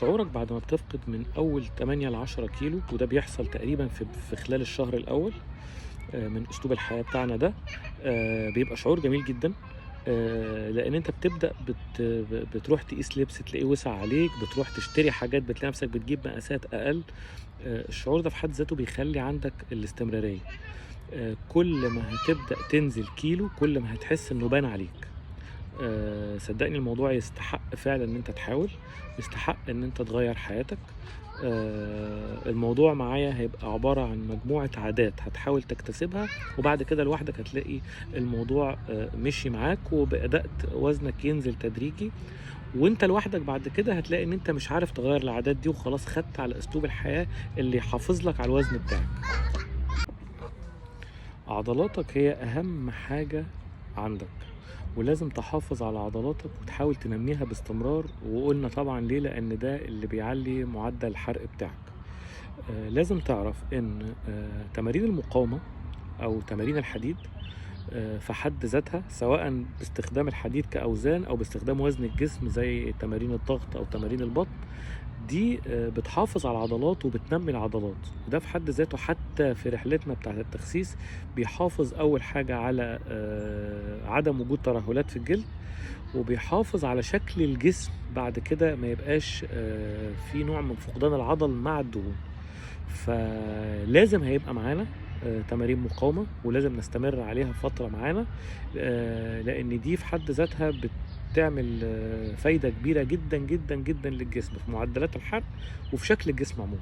شعورك بعد ما بتفقد من أول 8 ل10 كيلو، وده بيحصل تقريبًا في خلال الشهر الأول من أسلوب الحياة بتاعنا ده. بيبقى شعور جميل جدًا. لإن أنت بتبدأ بتروح تقيس لبس تلاقيه وسع عليك، بتروح تشتري حاجات بتلاقي نفسك بتجيب مقاسات أقل. الشعور ده في حد ذاته بيخلّي عندك الاستمرارية. كل ما هتبدأ تنزل كيلو، كل ما هتحس إنه بان عليك. صدّقني الموضوع يستحق فعلًا إن أنت تحاول، يستحق إن أنت تغيّر حياتك. الموضوع معايا هيبقى عبارة عن مجموعة عادات هتحاول تكتسبها، وبعد كده لوحدك هتلاقي الموضوع مشي معاك وبدأت وزنك ينزل تدريجي، وأنت لوحدك بعد كده هتلاقي إن أنت مش عارف تغيّر العادات دي وخلاص خدت على أسلوب الحياة اللي يحافظ لك على الوزن بتاعك. عضلاتك هي أهم حاجة عندك، ولازم تحافظ على عضلاتك وتحاول تنميها باستمرار، وقلنا طبعا ليه، لأن ده اللي بيعلي معدل الحرق بتاعك. لازم تعرف إن تمارين المقاومة أو تمارين الحديد في حد ذاتها، سواء باستخدام الحديد كأوزان أو باستخدام وزن الجسم زي تمارين الضغط أو تمارين البطن، دي بتحافظ على العضلات وبتنمي العضلات، وده في حد ذاته حتى في رحلتنا بتاعة التخسيس بيحافظ أول حاجة على عدم وجود ترهلات في الجلد، وبيحافظ على شكل الجسم بعد كده ما يبقاش في نوع من فقدان العضل مع الدهون. فلازم هيبقى معانا تمارين مقاومة، ولازم نستمر عليها فترة معانا، لأن دي في حد ذاتها بتعمل فايدة كبيرة جدا جدا جدا للجسم في معدلات الحرق وفي شكل الجسم عموما.